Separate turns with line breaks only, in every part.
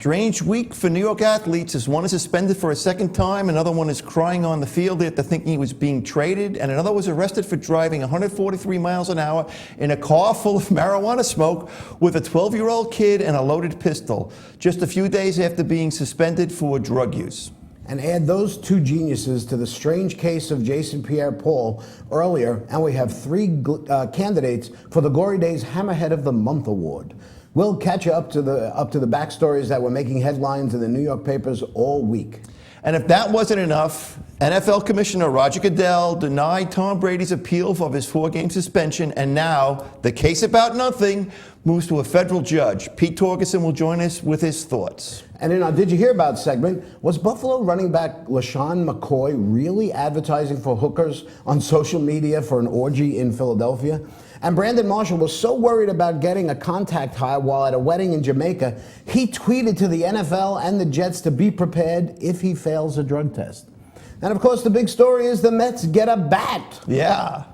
Strange week for New York athletes as one is suspended for a second time, another one is crying on the field after thinking he was being traded, and another was arrested for driving 143 miles an hour in a car full of marijuana smoke with a 12-year-old kid and a loaded pistol, just a few days after being suspended for drug use.
And add those two geniuses to the strange case of Jason Pierre-Paul earlier, and we have three candidates for the Glory Days Hammerhead of the Month Award. We'll catch you up to the backstories that were making headlines in the New York papers all week.
And if that wasn't enough, NFL Commissioner Roger Goodell denied Tom Brady's appeal of his 4-game suspension, and now the case about nothing moves to a federal judge. Pete Torgerson will join us with his thoughts.
And in our Did You Hear About segment, was Buffalo running back LaShawn McCoy really advertising for hookers on social media for an orgy in Philadelphia? And Brandon Marshall was so worried about getting a contact high while at a wedding in Jamaica, he tweeted to the NFL and the Jets to be prepared if he fails a drug test. And of course, the big story is the Mets get a bat.
Yeah.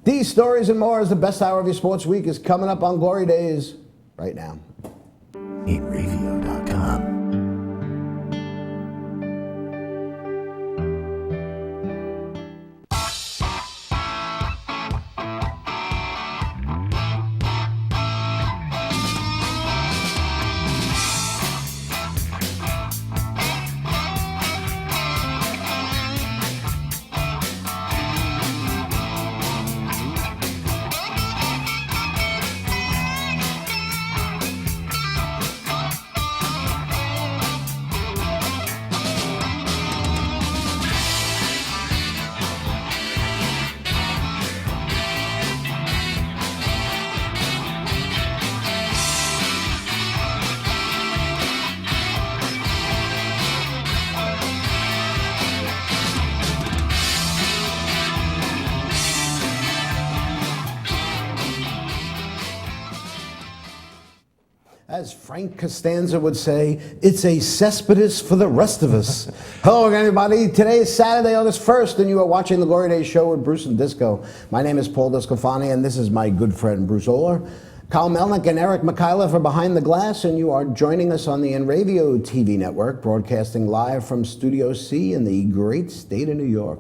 These stories and more as the best hour of your sports week is coming up on Glory Days right now.
EatRadio.com.
As Frank Costanza would say, it's a cesspit for the rest of us. Hello, everybody. Today is Saturday, August 1st, and you are watching The Glory Days Show with Bruce and Disco. My name is Paul Discofani, and this is my good friend, Bruce Oler. Kyle Melnick and Eric Mikhailov are behind the glass, and you are joining us on the NRadio TV network, broadcasting live from Studio C in the great state of New York.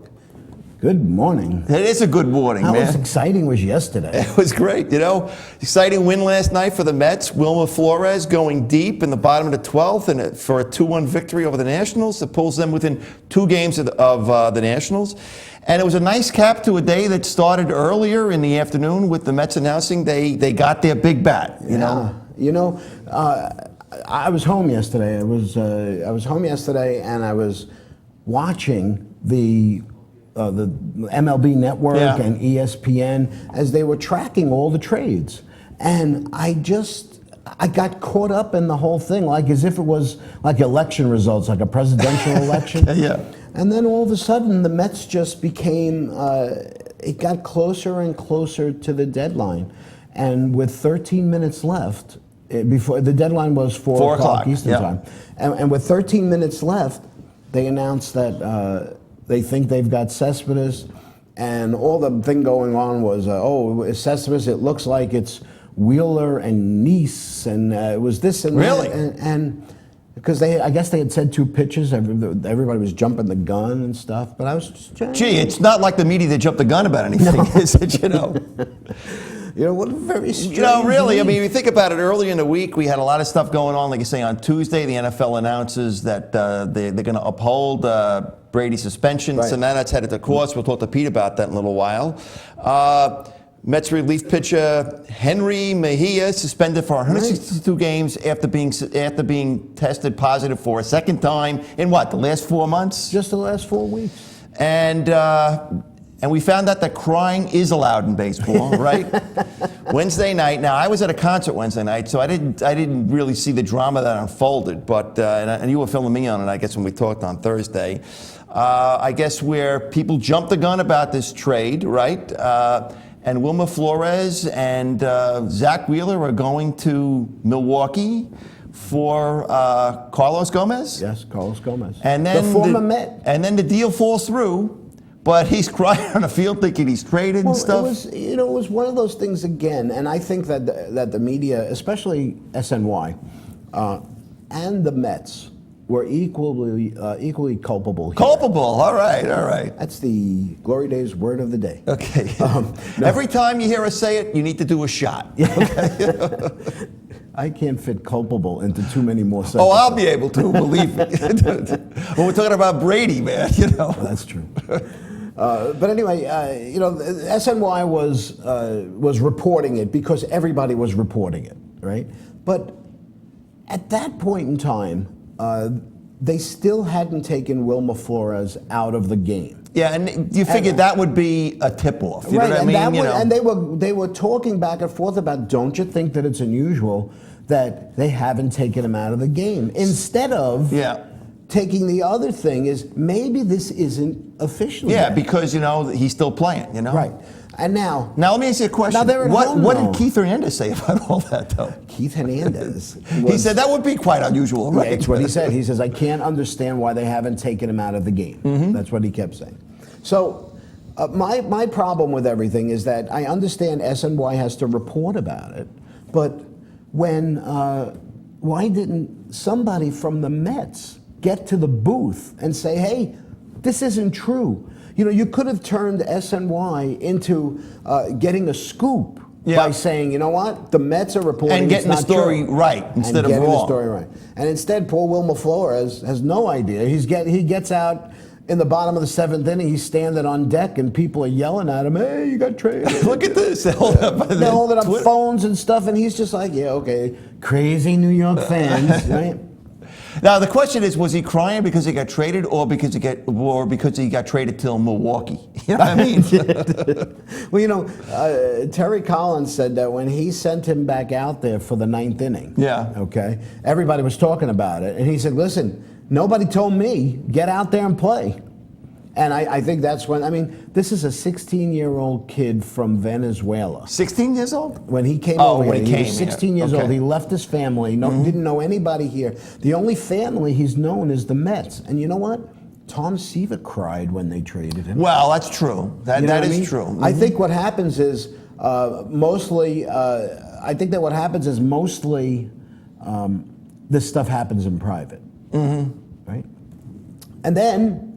Good morning.
It is a good morning, man.
How exciting was yesterday?
It was great, you know. Exciting win last night for the Mets. Wilmer Flores going deep in the bottom of the 12th and for a 2-1 victory over the Nationals. It pulls them within 2 games of the Nationals. And it was a nice cap to a day that started earlier in the afternoon with the Mets announcing they got their big bat, you know.
You know, I was home yesterday. I was home yesterday, and I was watching the MLB Network and ESPN as they were tracking all the trades. And I got caught up in the whole thing, like as if it was like election results, like a presidential election.
Yeah.
And then all of a sudden, the Mets just became, it got closer and closer to the deadline. And with 13 minutes left, before the deadline was 4 o'clock Eastern time. And with 13 minutes left, they announced that they think they've got Cespedes, and all the thing going on was, Cespedes, it looks like it's Wheeler and Neese, and it was this and
really?
That. And because I guess they had said 2 pitches, everybody was jumping the gun and stuff, but I was just trying.
Gee, it's not like the media that jumped the gun about anything, is it, you know?
You know, what a very strange.
You know, really, I mean, if you think about it, early in the week, we had a lot of stuff going on. Like you say, on Tuesday, the NFL announces that they're going to uphold Brady's suspension.
Right.
So now that's headed to court. We'll talk to Pete about that in a little while. Mets relief pitcher Henry Mejia suspended for 162 games after being tested positive for a second time in what, the last 4 months?
Just the last 4 weeks.
And we found out that crying is allowed in baseball, right? Wednesday night. Now, I was at a concert Wednesday night, so I didn't really see the drama that unfolded. But and you were filming me on it, I guess, when we talked on Thursday. I guess where people jumped the gun about this trade, right? And Wilmer Flores and Zach Wheeler are going to Milwaukee for Carlos Gomez.
Yes, Carlos Gomez.
And then
the former Met.
And then the deal falls through. But he's crying on the field thinking he's traded and stuff.
It was one of those things again, and I think that the media, especially SNY, and the Mets were equally culpable here.
Culpable. All right, all right.
That's the Glory Days word of the day.
Okay.
No.
Every time you hear us say it, you need to do a shot. Okay?
I can't fit culpable into too many more sentences.
Oh, I'll be able to, believe me. Well, we're talking about Brady, man,
Well, that's true. But anyway, SNY was reporting it because everybody was reporting it, right? But at that point in time, they still hadn't taken Wilmer Flores out of the game.
Yeah, and you figured that would be a tip-off. You
Right,
know what I mean?
and they were talking back and forth about, don't you think that it's unusual that they haven't taken him out of the game? Instead of taking the other thing is, maybe this isn't official yet.
Because, he's still playing,
Right. And now
let me ask you a question.
Now they're at home,
what
though.
did Keith Hernandez say about all that, though?
Keith Hernandez.
He said that would be quite unusual, right?
Yeah, it's what he said. He says, I can't understand why they haven't taken him out of the game. That's what he kept saying. So my problem with everything is that I understand SNY has to report about it, but why didn't somebody from the Mets get to the booth and say, hey, this isn't true? You could have turned SNY into getting a scoop by saying, you know what, the Mets are reporting
and getting the story right instead of wrong.
The story right. And instead, poor Wilmer Flores has no idea. He gets out in the bottom of the seventh inning. He's standing on deck, and people are yelling at him, "Hey, you got traded!"
Look at this. They're holding
up phones and stuff, and he's just like, "Yeah, okay, crazy New York fans, right?"
Now the question is, was he crying because he got traded, or because he got traded till Milwaukee? You know what I mean?
Well, Terry Collins said that when he sent him back out there for the ninth inning, okay, everybody was talking about it, and he said, "Listen, nobody told me get out there and play." And I think that's when, this is a 16-year-old kid from Venezuela.
16 years old?
When he came over
when
here,
he
was 16 years old. He left his family, didn't know anybody here. The only family he's known is the Mets. And you know what? Tom Seaver cried when they traded him.
Well, that's true. That is true.
I think what happens is mostly this stuff happens in private. Right? And then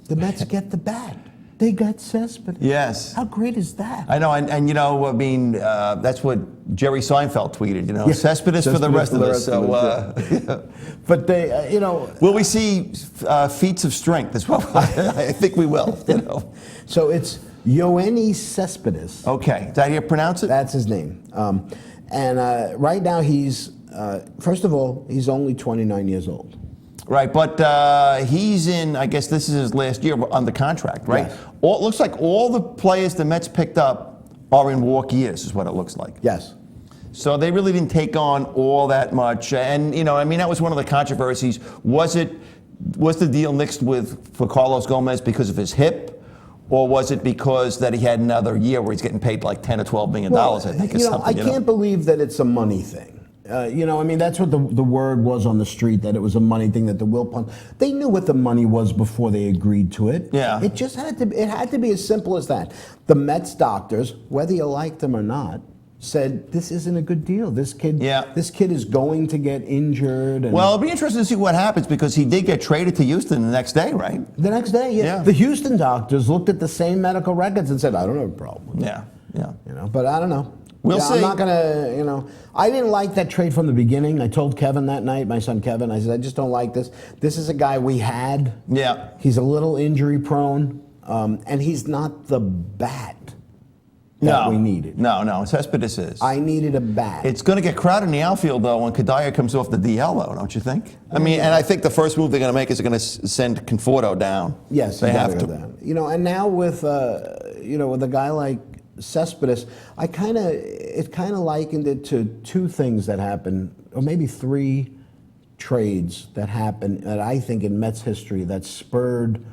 the Mets get the bat. They got Cespedes.
Yes.
How great is that?
I know, and that's what Jerry Seinfeld tweeted, Cespedes for the rest of us.
But they,
Will we see feats of strength as well? I think we will,
So it's Yoenis Cespedes.
Okay. Did I hear pronounce it?
That's his name. And right now he's, first of all, he's only 29 years old.
Right, but he's in, I guess this is his last year on the contract, right?
Yes.
It looks like all the players the Mets picked up are in walk years, is what it looks like.
Yes.
So they really didn't take on all that much. And, that was one of the controversies. Was the deal nixed for Carlos Gomez because of his hip? Or was it because that he had another year where he's getting paid like $10 or $12 million, I think, or something?
I can't believe that it's a money thing. That's what the word was on the street, that it was a money thing, that the Wilpon. They knew what the money was before they agreed to it.
Yeah.
It just had to be as simple as that. The Mets doctors, whether you liked them or not, said this isn't a good deal. This kid is going to get injured.
Well, it'll be interesting to see what happens, because he did get traded to Houston the next day, right?
The next day, yeah. The Houston doctors looked at the same medical records and said, I don't have a problem with it.
Yeah.
But I don't know.
We'll see.
I'm not gonna, I didn't like that trade from the beginning. I told Kevin that night, my son Kevin, I said, I just don't like this. This is a guy we had.
Yeah.
He's a little injury prone, and he's not the bat that we needed.
No, Cespedes is.
I needed a bat.
It's going to get crowded in the outfield, though, when Kadaya comes off the DL, though, don't you think? And I think the first move they're going to make is they're going to send Conforto down.
Yes,
they have to.
Down. And now with, with a guy like Cespedes, it kind of likened it to two things that happened, or maybe three trades that happened that I think in Mets history that spurred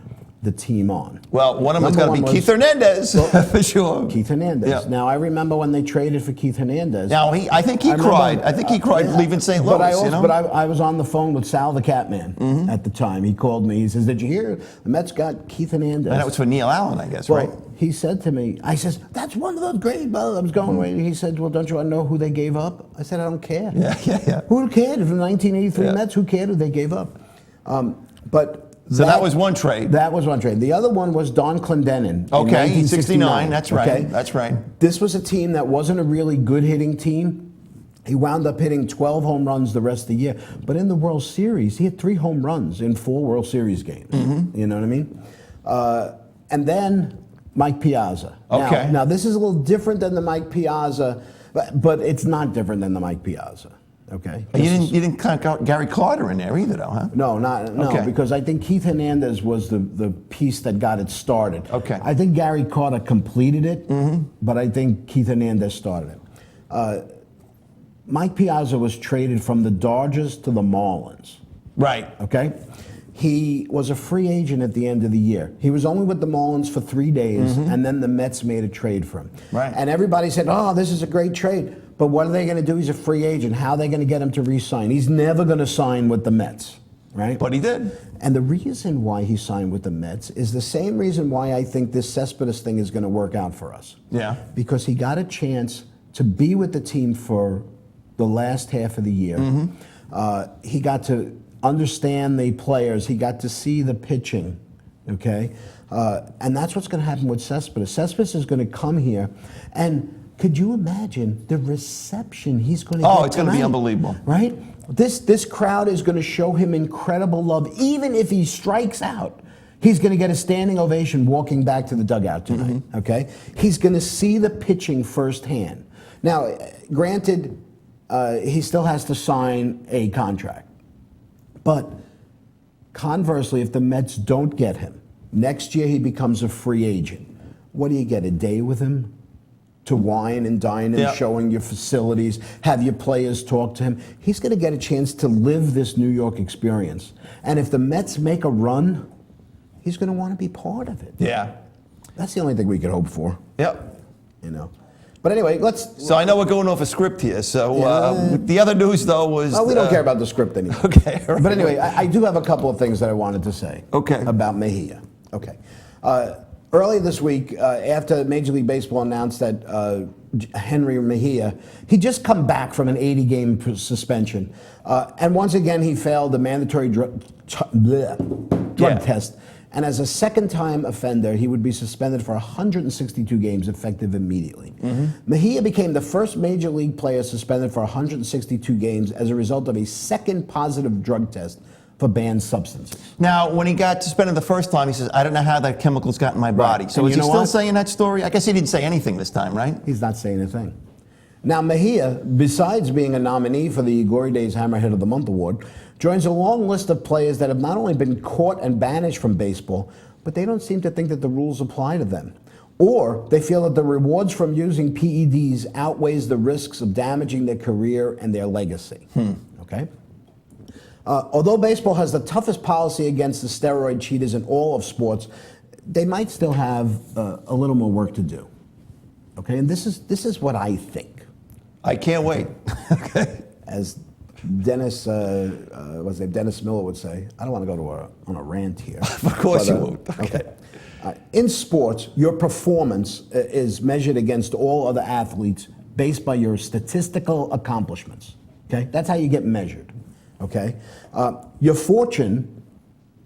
the team on.
Well, one of them's got to be Keith Hernandez, for sure.
Keith Hernandez.
Yeah.
Now, I remember when they traded for Keith Hernandez.
Now, I think he cried. I think he cried leaving St. Louis,
But I was on the phone with Sal the Catman at the time. He called me. He says, did you hear the Mets got Keith Hernandez?
And that was for Neil Allen, I guess, right?
He said to me, I says, that's one of those great balls. I was going away. He said, well, don't you want to know who they gave up? I said, I don't care.
Yeah.
Who cared? If the 1983 Mets, who cared who they gave up?
So that was one trade.
That was one trade. The other one was Don Clendenin.
Okay,
in
69. That's right.
Okay?
That's right.
This was a team that wasn't a really good hitting team. He wound up hitting 12 home runs the rest of the year. But in the World Series, he hit 3 home runs in 4 World Series games. You know what I mean? And then Mike Piazza.
Okay.
Now, this is a little different than the Mike Piazza, but it's not different than the Mike Piazza. Okay.
You didn't count Gary Carter in there either, though, huh?
No,
Okay.
because I think Keith Hernandez was the piece that got it started.
Okay.
I think Gary Carter completed it, but I think Keith Hernandez started it. Mike Piazza was traded from the Dodgers to the Marlins.
Right.
Okay. He was a free agent at the end of the year. He was only with the Marlins for 3 days, and then the Mets made a trade for him.
Right.
And everybody said, oh, this is a great trade. But what are they going to do? He's a free agent. How are they going to get him to re-sign? He's never going to sign with the Mets, right?
But he did.
And the reason why he signed with the Mets is the same reason why I think this Cespedes thing is going to work out for us.
Yeah.
Because he got a chance to be with the team for the last half of the year. He got to understand the players. He got to see the pitching, okay? And that's what's going to happen with Cespedes. Cespedes is going to come here, and could you imagine the reception he's going to get?
Oh, it's going to be unbelievable.
Right? This crowd is going to show him incredible love. Even if he strikes out, he's going to get a standing ovation walking back to the dugout tonight, okay? He's going to see the pitching firsthand. Now, granted, he still has to sign a contract. But conversely, if the Mets don't get him, next year he becomes a free agent. What do you get, a day with him? To wine and dine and showing your facilities, have your players talk to him. He's going to get a chance to live this New York experience. And if the Mets make a run, he's going to want to be part of it.
Yeah.
That's the only thing we could hope for.
Yep.
You know. But anyway, let's...
So I know we're going off a script here. So the other news, though, was...
Oh, we don't care about the script anymore.
Okay. Right.
But anyway, I do have a couple of things that I wanted to say.
Okay.
About Mejia. Okay. Earlier this week, after Major League Baseball announced that Henry Mejia, he'd just come back from an 80-game suspension. And once again, he failed the mandatory drug test. And as a second-time offender, he would be suspended for 162 games, effective immediately. Mejia became the first Major League player suspended for 162 games as a result of a second positive drug test for banned substances.
Now, when he got suspended the first time, he says, I don't know how that chemicals got in my body.
Right.
So
And
is
you
he
know
still
what?
saying that story? I guess he didn't say anything this time, right?
He's not saying a thing. Now, Mejia, besides being a nominee for the Glory Days Hammerhead of the Month award, joins a long list of players that have not only been caught and banished from baseball, but they don't seem to think that the rules apply to them. Or they feel that the rewards from using PEDs outweighs the risks of damaging their career and their legacy. Okay? Although baseball has the toughest policy against the steroid cheaters in all of sports, they might still have a little more work to do. Okay, and this is what I think.
I can't wait. Okay.
As Dennis, Dennis Miller would say, I don't want to go on a rant here.
Of course you won't.
Okay. In sports, your performance is measured against all other athletes based by your statistical accomplishments. Okay, that's how you get measured. Okay, your fortune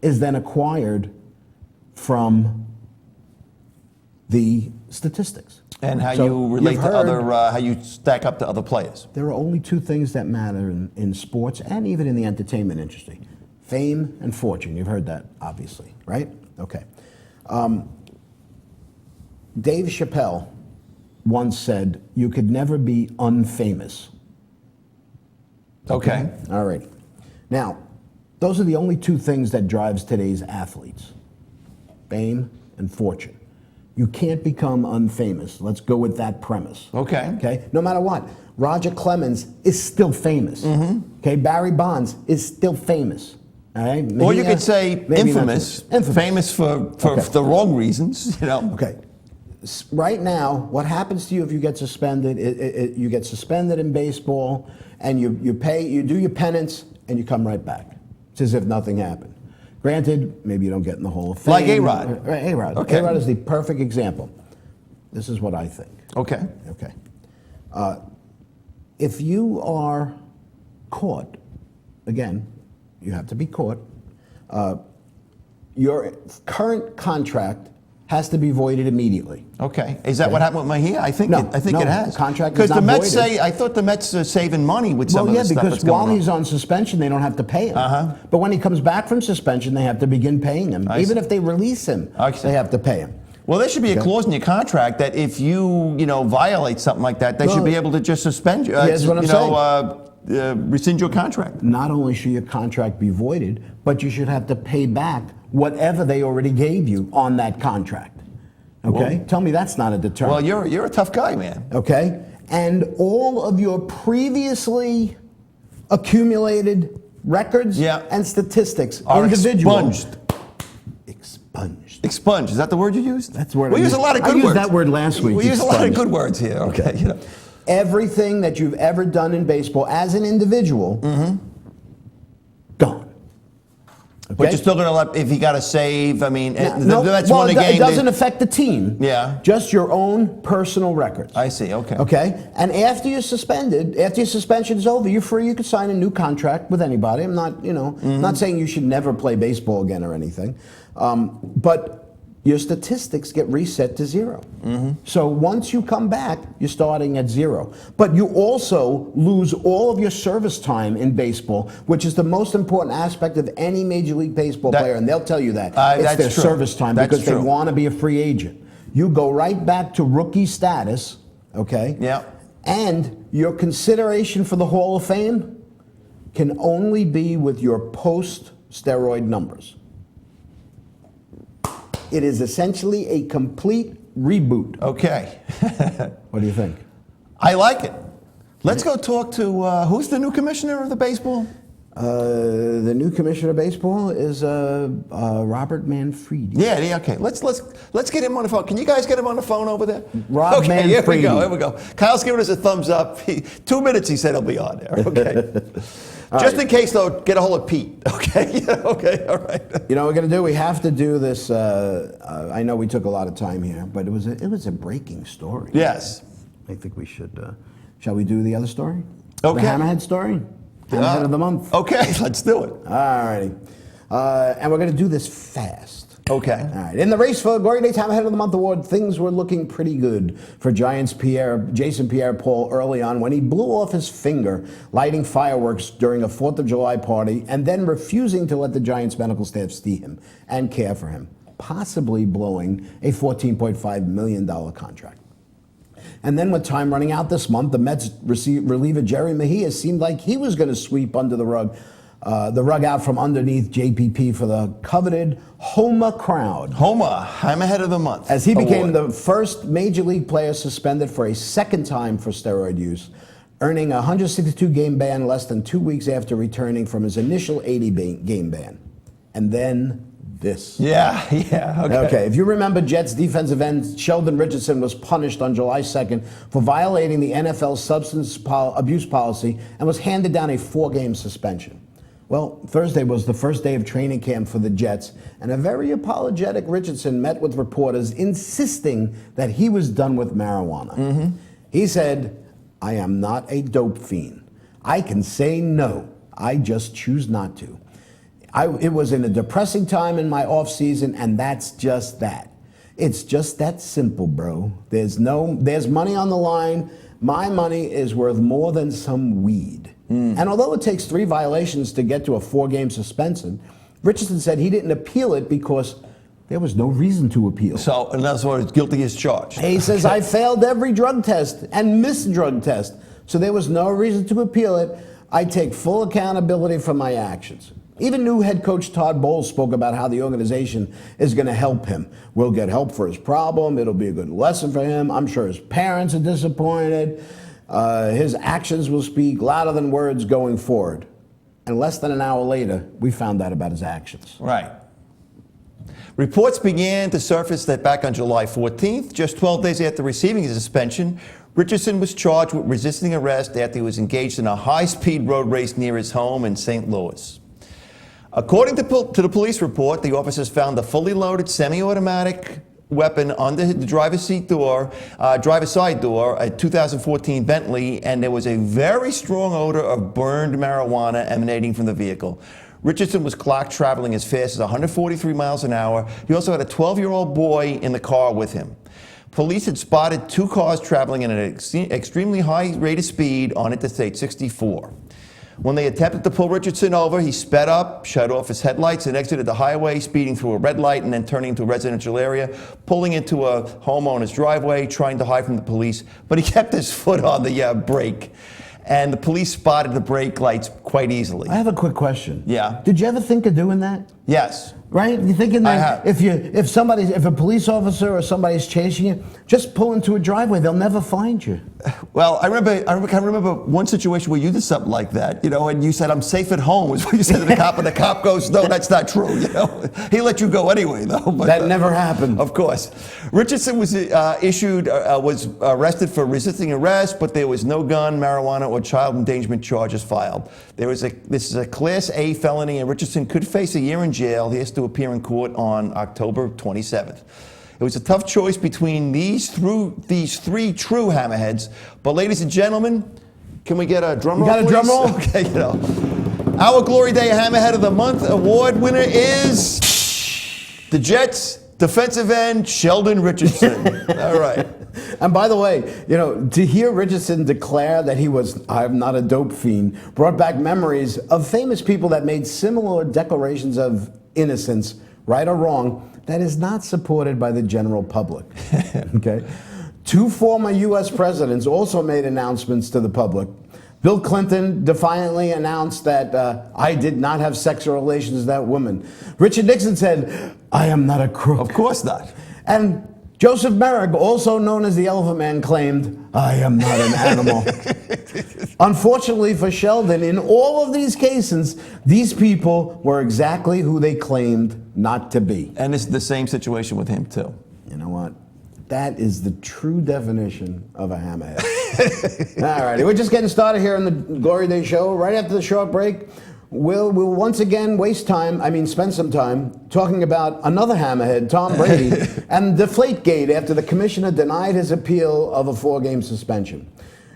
is then acquired from the statistics.
And how
So
you relate
you've
to
heard-
other, how you stack up to other players.
There are only 2 things that matter in sports and even in the entertainment industry: fame and fortune. You've heard that, obviously, right? Okay. Dave Chappelle once said, "You could never be unfamous."
Okay.
All right. Now, those are the only 2 things that drives today's athletes: fame and fortune. You can't become unfamous. Let's go with that premise.
Okay.
Okay. No matter what, Roger Clemens is still famous. Okay. Barry Bonds is still famous. All right?
Or you
Mejia,
could say
maybe not
infamous,
so much. Infamous.
famous for
Okay.
the wrong reasons, you know.
Okay. Right now, what happens to you if you get suspended? You get suspended in baseball, and you do your penance, and you come right back. It's as if nothing happened. Granted, maybe you don't get in the Hall of Fame.
Like A-Rod.
Right, A-Rod.
Okay.
A-Rod is the perfect example. This is what I think.
Okay.
Okay. If you are caught, again, you have to be caught, your current contract has to be voided immediately.
Okay. Is that what happened with Mejia? I think
No,
it has.
contract is
Because the
not
Mets
voided.
say, I thought the Mets are saving money with some of the stuff
because
that's going
while
on.
he's on suspension, they don't have to pay him. But when he comes back from suspension, they have to begin paying him.
I
Even
see.
if they release him,
I see.
they have to pay him.
Well, there should be a
Okay.
clause in your contract that if you violate something like that, they should be able to just suspend you.
Here's what I'm
rescind your contract.
Not only should your contract be voided, but you should have to pay back whatever they already gave you on that contract. Okay?
Well-
Tell me that's not a deterrent.
Well, you're a tough guy, man.
Okay? And all of your previously accumulated records
Yeah.
and statistics,
Are
individual,
expunged.
expunged.
Expunge. Is that the word you used?
That's the word
We
I
use a
used.
lot of
I
good
used
words.
that word last week,
We use a lot of
expunged.
good words here. Okay.
Everything that you've ever done in baseball as an individual, gone.
But
Okay?
you're still going to let, if you got to save, I mean,
No,
that's
well,
one
it
game.
doesn't affect the team.
Yeah.
Just your own personal records.
I see, okay.
Okay? And after you're suspended, after your suspension is over, you're free. You can sign a new contract with anybody. I'm not, not saying you should never play baseball again or anything. But your statistics get reset to zero. So once you come back, you're starting at zero. But you also lose all of your service time in baseball, which is the most important aspect of any Major League Baseball player, and they'll tell you that. It's
that's
their
true.
service time
That's
because
true.
they want to be a free agent. You go right back to rookie status, okay?
Yeah.
And your consideration for the Hall of Fame can only be with your post-steroid numbers. It is essentially a complete reboot.
Okay.
What do you think?
I like it. Let's go talk to, who's the new commissioner of the baseball?
The new commissioner of baseball is Robert Manfredi.
Yeah, okay. Let's get him on the phone. Can you guys get him on the phone over there?
Rob
okay, here we
Manfredi.
go. Kyle's giving us a thumbs up. 2 minutes, he said he'll be on there. Okay. Just in case, though, get a hold of Pete. Okay. Okay. All right.
You know what we're going to do? We have to do this. I know we took a lot of time here, but it was a breaking story.
Yes.
I think we should. Shall we do the other story?
Okay.
The Hammerhead story? Hammerhead of the month.
Okay, let's do it.
All righty. And we're going to do this fast.
Okay.
All right. In the race for Glory Days Hammerhead of the Month award, things were looking pretty good for Giants Jason Pierre-Paul early on when he blew off his finger lighting fireworks during a 4th of July party and then refusing to let the Giants medical staff see him and care for him, possibly blowing a $14.5 million contract. And then with time running out this month, the Mets reliever Jerry Mejia seemed like he was going to sweep under the rug out from underneath JPP for the coveted Homa crowd.
Homa, Hammerhead of the Month.
As he became
award.
the first Major League player suspended for a second time for steroid use, earning a 162-game ban less than 2 weeks after returning from his initial 80-game ban. And then this.
Yeah, okay.
Okay, if you remember, Jets defensive end Sheldon Richardson was punished on July 2nd for violating the NFL substance abuse policy and was handed down a 4-game suspension. Well, Thursday was the first day of training camp for the Jets, and a very apologetic Richardson met with reporters insisting that he was done with marijuana. He said, "I am not a dope fiend. I can say no. I just choose not to. It was in a depressing time in my off season, and that's just that. It's just that simple, bro. There's money on the line. My money is worth more than some weed." And although it takes 3 violations to get to a 4-game suspension, Richardson said he didn't appeal it because there was no reason to appeal.
So, in other words, guilty as charged.
He says, "I failed every drug test and missed drug test, so there was no reason to appeal it. I take full accountability for my actions." Even new head coach Todd Bowles spoke about how the organization is going to help him. We'll get help for his problem. It'll be a good lesson for him. I'm sure his parents are disappointed. His actions will speak louder than words going forward. And less than an hour later, we found out about his actions.
Right. Reports began to surface that back on July 14th, just 12 days after receiving his suspension, Richardson was charged with resisting arrest after he was engaged in a high-speed road race near his home in St. Louis. According to the police report, the officers found a fully loaded semi-automatic weapon under the driver's side door, a 2014 Bentley, and there was a very strong odor of burned marijuana emanating from the vehicle. Richardson was clocked traveling as fast as 143 miles an hour. He also had a 12-year-old boy in the car with him. Police had spotted two cars traveling at an extremely high rate of speed on Interstate 64. When they attempted to pull Richardson over, he sped up, shut off his headlights, and exited the highway, speeding through a red light and then turning into a residential area, pulling into a homeowner's driveway, trying to hide from the police. But he kept his foot on the brake. And the police spotted the brake lights quite easily.
I have a quick question.
Yeah.
Did you ever think of doing that?
Yes.
Right? You're thinking that if a police officer or somebody's chasing you, just pull into a driveway. They'll never find you.
Well, I remember one situation where you did something like that, and you said, "I'm safe at home," is what you said to the cop, and the cop goes, "No, that's not true." He let you go anyway, though. But,
that never happened.
Of course. Richardson was was arrested for resisting arrest, but there was no gun, marijuana, or child endangerment charges filed. This is a Class A felony, and Richardson could face a year in jail. He has to appear in court on October 27th. It was a tough choice between these three true hammerheads. But ladies and gentlemen, can we get a drum roll,
You got a
please?
drum roll?
Okay, Our Glory Day Hammerhead of the Month award winner is the Jets defensive end, Sheldon Richardson. All right.
And by the way, to hear Richardson declare that I'm not a dope fiend, brought back memories of famous people that made similar declarations of innocence, right or wrong, that is not supported by the general public. Okay? Two former U.S. presidents also made announcements to the public. Bill Clinton defiantly announced that I did not have sexual relations with that woman. Richard Nixon said, I am not a crook.
Of course not.
And Joseph Merrick, also known as the Elephant Man, claimed, I am not an animal. Unfortunately for Sheldon, in all of these cases, these people were exactly who they claimed not to be.
And it's the same situation with him, too.
You know what? That is the true definition of a hammerhead. All righty, we're just getting started here on the Glory Day Show. Right after the short break, we'll once again spend some time talking about another hammerhead, Tom Brady, and Deflategate after the commissioner denied his appeal of a 4-game suspension.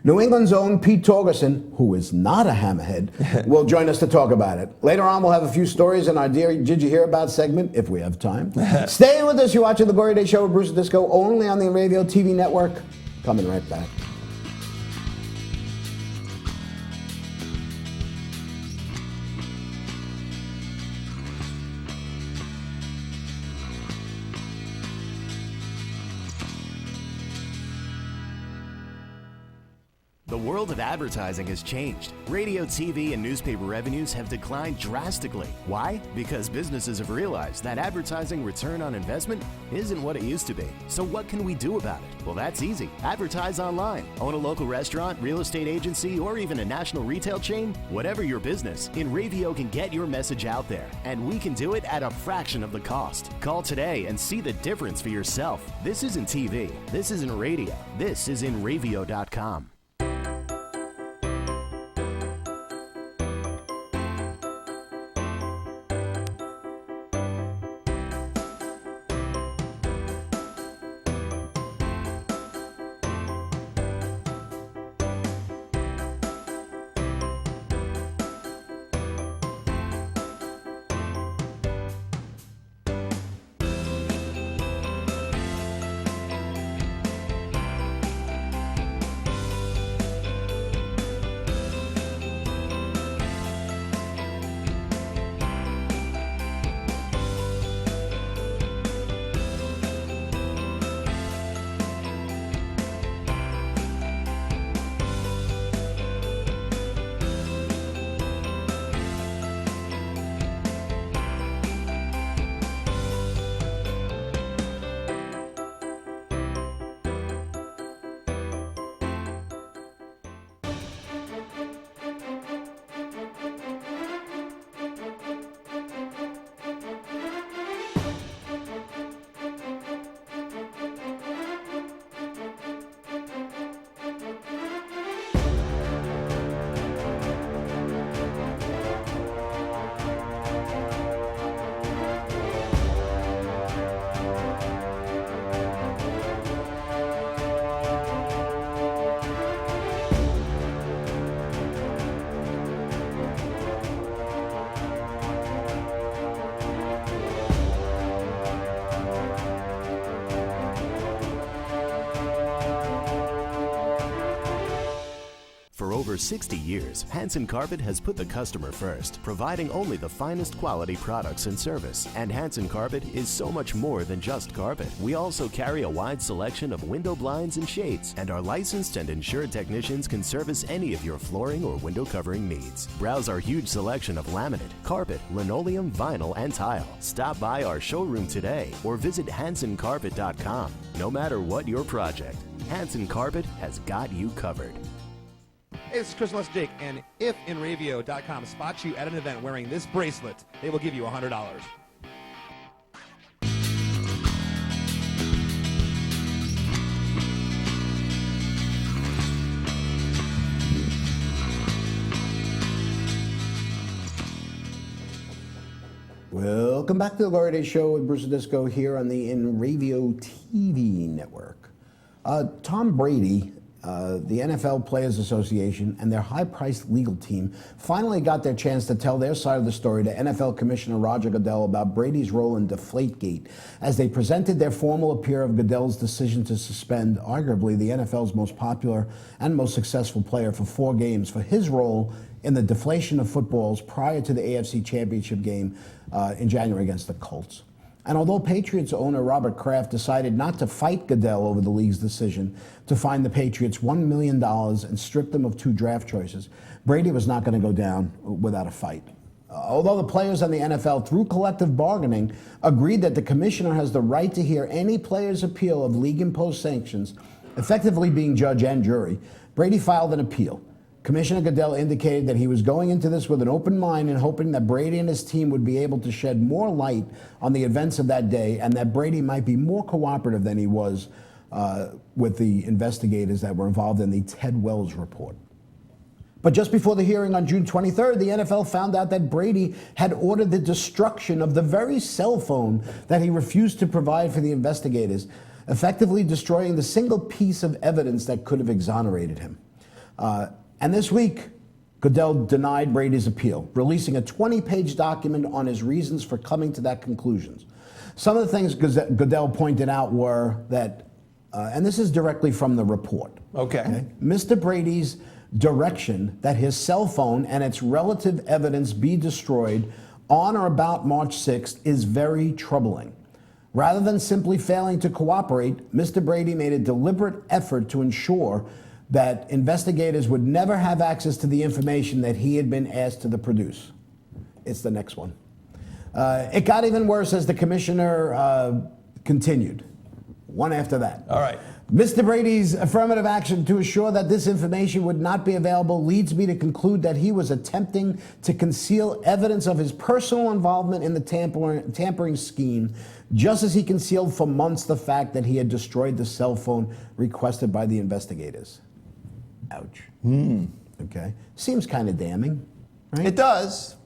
New England's own Pete Torgerson, who is not a hammerhead, will join us to talk about it. Later on, we'll have a few stories in our Did You Hear About segment, if we have time. Stay with us. You're watching The Glory Day Show with Bruce Disco, only on the Radio TV network. Coming right back.
The world of advertising has changed. Radio, TV, and newspaper revenues have declined drastically. Why? Because businesses have realized that advertising return on investment isn't what it used to be. So what can we do about it? Well, that's easy. Advertise online. Own a local restaurant, real estate agency, or even a national retail chain? Whatever your business, InRavio can get your message out there, and we can do it at a fraction of the cost. Call today and see the difference for yourself. This isn't TV. This isn't radio. This is InRavio.com. over 60 years, Hanson Carpet has put the customer first, providing only the finest quality products and service. And Hanson Carpet is so much more than just carpet. We also carry a wide selection of window blinds and shades, and our licensed and insured technicians can service any of your flooring or window covering needs. Browse our huge selection of laminate, carpet, linoleum, vinyl, and tile. Stop by our showroom today or visit hansoncarpet.com. No matter what your project, Hanson Carpet has got you covered.
Hey, this is Chris Jake, and if InRavio.com spots you at an event wearing this bracelet, they will give you $100.
Welcome back to the Glory Days Show with Bruce Disco here on the InRavio TV network. Tom Brady, the NFL Players Association, and their high-priced legal team finally got their chance to tell their side of the story to NFL Commissioner Roger Goodell about Brady's role in Deflategate as they presented their formal appeal of Goodell's decision to suspend arguably the NFL's most popular and most successful player for 4 games for his role in the deflation of footballs prior to the AFC Championship game in January against the Colts. And although Patriots owner Robert Kraft decided not to fight Goodell over the league's decision to fine the Patriots $1 million and strip them of 2 draft choices, Brady was not going to go down without a fight. Although the players and the NFL, through collective bargaining, agreed that the commissioner has the right to hear any player's appeal of league-imposed sanctions, effectively being judge and jury, Brady filed an appeal. Commissioner Goodell indicated that he was going into this with an open mind and hoping that Brady and his team would be able to shed more light on the events of that day and that Brady might be more cooperative than he was with the investigators that were involved in the Ted Wells report. But just before the hearing on June 23rd, the NFL found out that Brady had ordered the destruction of the very cell phone that he refused to provide for the investigators, effectively destroying the single piece of evidence that could have exonerated him. And this week, Goodell denied Brady's appeal, releasing a 20-page document on his reasons for coming to that conclusion. Some of the things Goodell pointed out were that, and this is directly from the report.
Okay.
Mr. Brady's direction that his cell phone and its relative evidence be destroyed on or about March 6th is very troubling. Rather than simply failing to cooperate, Mr. Brady made a deliberate effort to ensure that investigators would never have access to the information that he had been asked to produce. It's the next one. It got even worse as the commissioner continued, one after that.
All right.
Mr. Brady's affirmative action to assure that this information would not be available leads me to conclude that he was attempting to conceal evidence of his personal involvement in the tampering scheme, just as he concealed for months the fact that he had destroyed the cell phone requested by the investigators. Ouch. Okay. Seems kind of damning, right?
It does.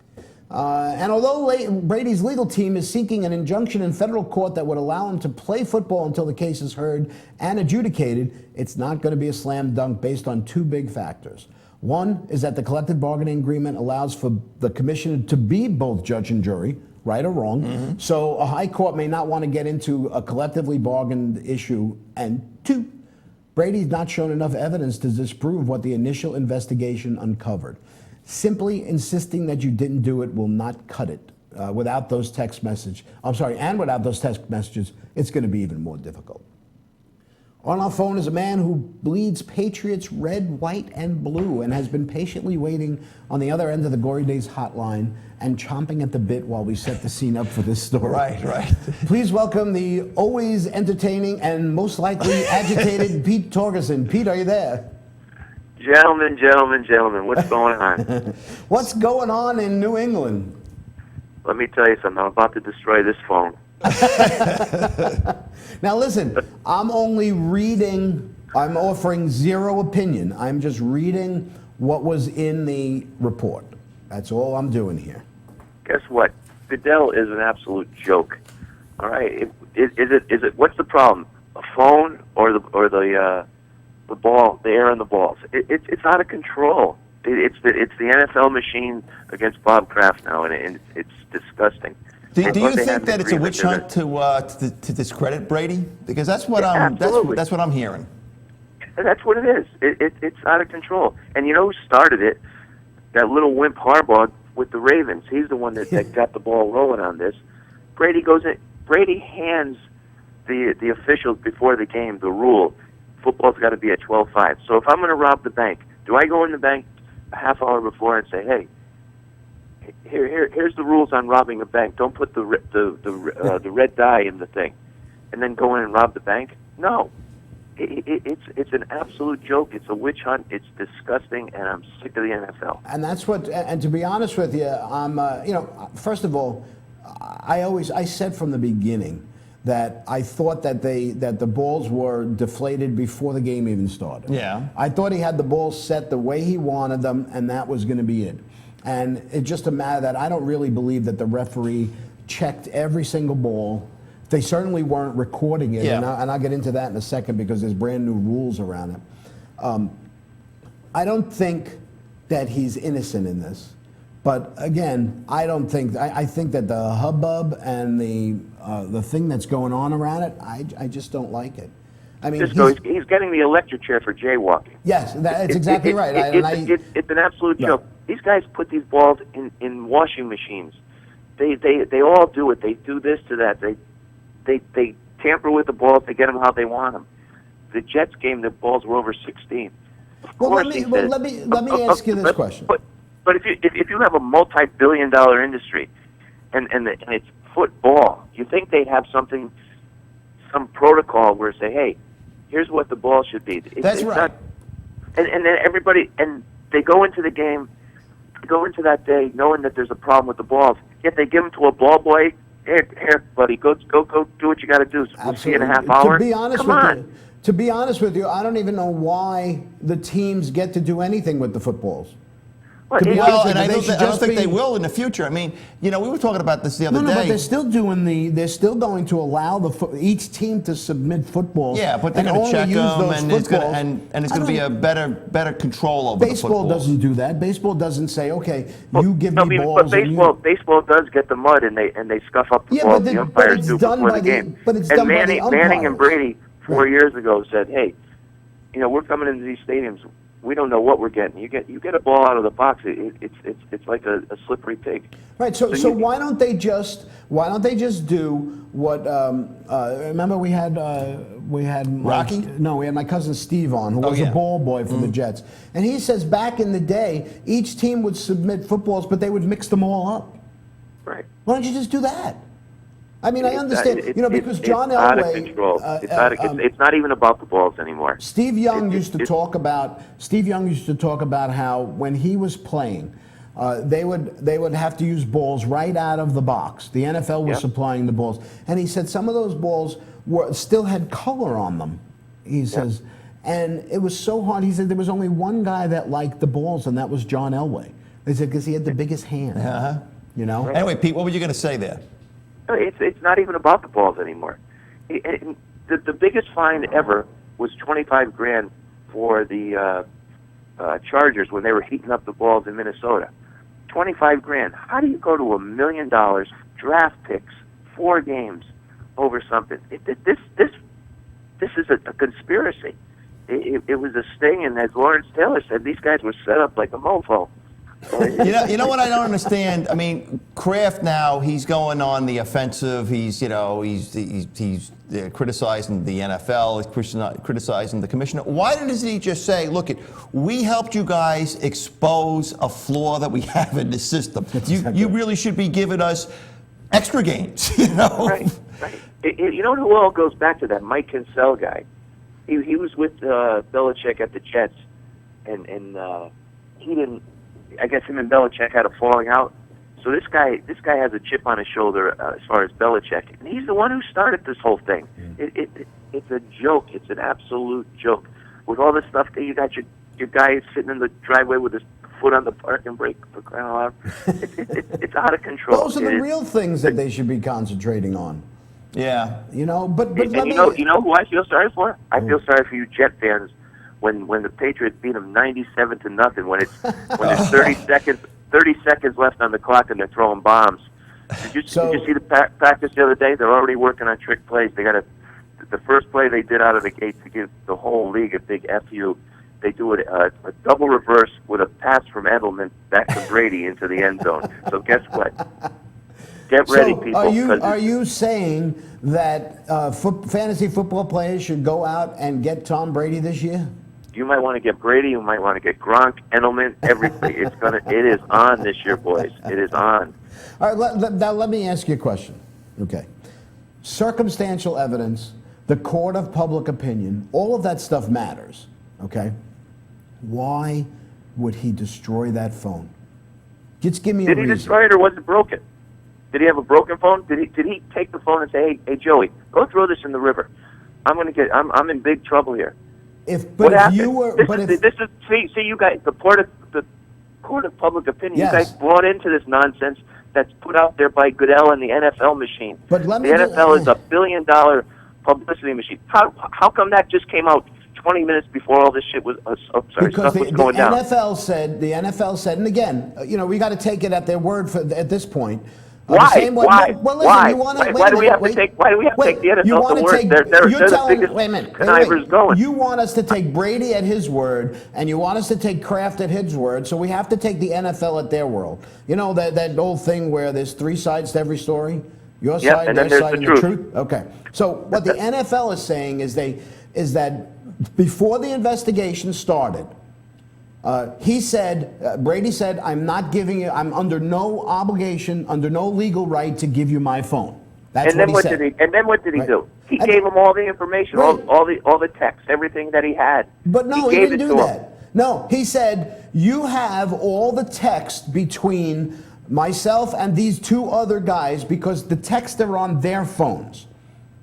And although Brady's legal team is seeking an injunction in federal court that would allow him to play football until the case is heard and adjudicated, it's not going to be a slam dunk based on 2 big factors. One is that the collective bargaining agreement allows for the commissioner to be both judge and jury, right or wrong. So a high court may not want to get into a collectively bargained issue. And 2, Brady's not shown enough evidence to disprove what the initial investigation uncovered. Simply insisting that you didn't do it will not cut it. Without those text messages, and without those text messages, it's going to be even more difficult. On our phone is a man who bleeds Patriots red, white, and blue and has been patiently waiting on the other end of the Glory Days hotline and chomping at the bit while we set the scene up for this story.
Right.
Please welcome the always entertaining and most likely agitated Pete Torgerson. Pete, are you there?
Gentlemen, what's going on?
What's going on in New England?
Let me tell you something. I'm about to destroy this phone.
Now listen, I'm offering zero opinion. I'm just reading what was in the report. That's all I'm doing here.
Guess what? Goodell is an absolute joke. All right, is it? What's the problem? A phone or the ball, the air in the balls? It's out of control. It's the NFL machine against Bob Kraft now, and it's disgusting.
Do you think that it's a witch hunt to discredit Brady? Because that's what I'm hearing.
That's what it is. It's out of control. And you know who started it? That little wimp Harbaugh with the Ravens. He's the one that got the ball rolling on this. Brady goes in. Brady hands the officials before the game the rule. Football's got to be at 12:05. So if I'm going to rob the bank, do I go in the bank a half hour before and say, hey, here's the rules on robbing a bank. Don't put the red dye in the thing, and then go in and rob the bank? No. It's an absolute joke. It's a witch hunt. It's disgusting, and I'm sick of the NFL.
And that's what. And to be honest with you, I'm. First of all, I said from the beginning that I thought that the balls were deflated before the game even started.
Yeah.
I thought he had the balls set the way he wanted them, and that was going to be it. And it's just a matter that I don't really believe that the referee checked every single ball. They certainly weren't recording it,
Yeah.
and I'll get into that in a second because there's brand new rules around it. I don't think that he's innocent in this, but again, I don't think. I think that the hubbub and the thing that's going on around it, I just don't like it. I mean,
he's getting the electric chair for jaywalking.
Yes, that's exactly right.
It's an absolute joke. These guys put these balls in washing machines. They all do it. They do this to that. They tamper with the balls to get them how they want them. The Jets game, the balls were over 16.
Let me ask you this question.
But if you have a multi-billion-dollar industry, and it's football, you think they'd have some protocol where say, hey, here's what the ball should be.
That's right.
And then everybody, and they go into the game, go into that day knowing that there's a problem with the balls. Yet they give them to a ball boy. Here, buddy, go do what you got to do. We'll see you in a half hour.
To be honest with you, I don't even know why the teams get to do anything with the footballs.
I don't think they will in the future. I mean, we were talking about this the other day.
No, but they're still going to allow each team to submit footballs.
Yeah, but they're going to check them, and it's going to be a better control over the footballs.
Baseball doesn't do that. Baseball doesn't say, okay, you give me balls.
But baseball does get the mud, and they scuff up the balls. The umpires do before the game.
But it's done by the umpires.
Manning and Brady 4 years ago said, hey, we're coming into these stadiums. We don't know what we're getting. You get a ball out of the box. It's like a slippery pig.
Right. So why don't they just do what? Remember we had
Rocky?
We had my cousin Steve on, who was a ball boy for the Jets, and he says back in the day, each team would submit footballs, but they would mix them all up.
Right.
Why don't you just do that? I mean, I understand, because John Elway.
It's out of control. It's not even about the balls anymore.
Steve Young used to talk about how when he was playing, they would have to use balls right out of the box. The NFL was supplying the balls, and he said some of those balls still had color on them. He says, and it was so hard. He said there was only one guy that liked the balls, and that was John Elway. They said because he had the biggest hand.
Anyway, Pete, what were you going to say there?
It's not even about the balls anymore. The biggest fine ever was $25,000 for the Chargers when they were heating up the balls in Minnesota. $25,000. How do you go to $1 million, draft picks, 4 games over something? This is a conspiracy. It was a sting, and as Lawrence Taylor said, these guys were set up like a mofo.
You know what I don't understand? I mean, Kraft now, he's going on the offensive. He's criticizing the NFL. He's criticizing the commissioner. Why doesn't he just say, look, we helped you guys expose a flaw that we have in the system. You really should be giving us extra games,
Right. You know who all goes back to that? Mike Kinsell guy. He was with Belichick at the Jets, and he didn't. I guess him and Belichick had a falling out. So this guy has a chip on his shoulder as far as Belichick, and he's the one who started this whole thing. It's a joke. It's an absolute joke. With all this stuff, you got your guy sitting in the driveway with his foot on the parking brake for crying out loud. It's out of control.
Those are the real things that they should be concentrating on.
Yeah.
But
you know who I feel sorry for? I feel sorry for you Jet fans. When the Patriots beat them 97-0, when there's 30 seconds left on the clock and they're throwing bombs. Did you see the practice the other day? They're already working on trick plays. They got the first play they did out of the gate to give the whole league a big FU. They do a double reverse with a pass from Edelman back to Brady into the end zone. So guess what? Get ready, people.
Are you saying that fantasy football players should go out and get Tom Brady this year?
You might want to get Brady. You might want to get Gronk, Edelman, everything. It is on this year, boys. It is on.
All right. Now let me ask you a question. Okay. Circumstantial evidence, the court of public opinion, all of that stuff matters. Okay. Why would he destroy that phone? Just give me a reason.
Did he destroy it or was it broken? Did he have a broken phone? Did he take the phone and say, "Hey Joey, go throw this in the river. I'm in big trouble here."
See,
you guys, the court of public opinion.
Yes.
You guys brought into this nonsense that's put out there by Goodell and the NFL machine.
But
the NFL is a $1 billion publicity machine. How come that just came out 20 minutes before all this shit was
because
was going down?
The NFL said, and again, we got to take it at their word at this point.
Why?
Why do we have
to take the NFL to word? They're the biggest connivers going.
You want us to take Brady at his word, and you want us to take Kraft at his word, so we have to take the NFL at their word. You know that old thing where there's three sides to every story? Your side,
and
their
then
side, and the truth? Okay. So what the NFL is saying is that before the investigation started, Brady said, I'm under no obligation, under no legal right to give you my phone. That's what he said.
And then what did he do? He gave him all the information, all the text, everything that he had.
But no, he didn't do that. No, he said, you have all the text between myself and these two other guys because the texts are on their phones.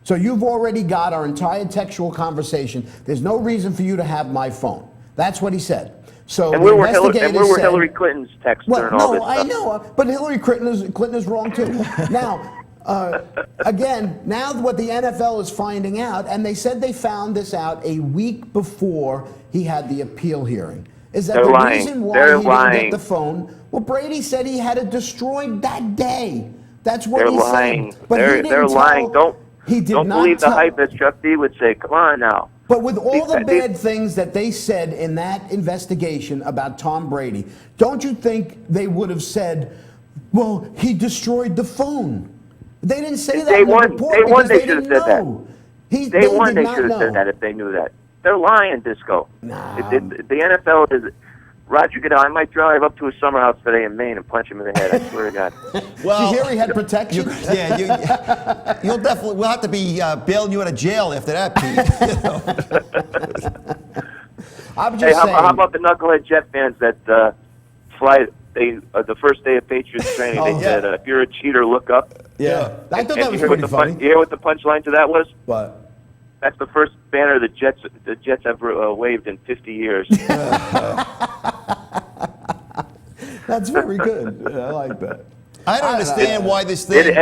So you've already got our entire textual conversation. There's no reason for you to have my phone. That's what he said. So
and where were Hillary Clinton's texts and all this stuff?
I know, but Hillary Clinton is wrong too. Now, again, now what the NFL is finding out, and they said they found this out a week before he had the appeal hearing, is that reason why he didn't get the phone? Well, Brady said he had it destroyed that day. That's what he said. But
they're lying. Don't believe the hype, as Chuck D would say. Come on now.
But with all the bad things that they said in that investigation about Tom Brady, don't you think they would have said, well, he destroyed the phone? They didn't say that in the report because they didn't know. They should have said that
if they knew that. They're lying, Disco.
Nah.
The NFL is... Roger Goodell, I might drive up to his summer house today in Maine and punch him in the head. I swear to God.
Well, did you hear he had protection?
You'll definitely. We'll have to be bailing you out of jail after that, Pete.
I'm just saying.
How about the knucklehead Jet fans that fly? The first day of Patriots training, they said, "If you're a cheater, look up."
Yeah, I thought that was pretty funny.
You hear what the punchline to that was?
What?
That's the first banner the Jets have waved in 50 years.
That's very good. I like that.
I don't understand why this thing.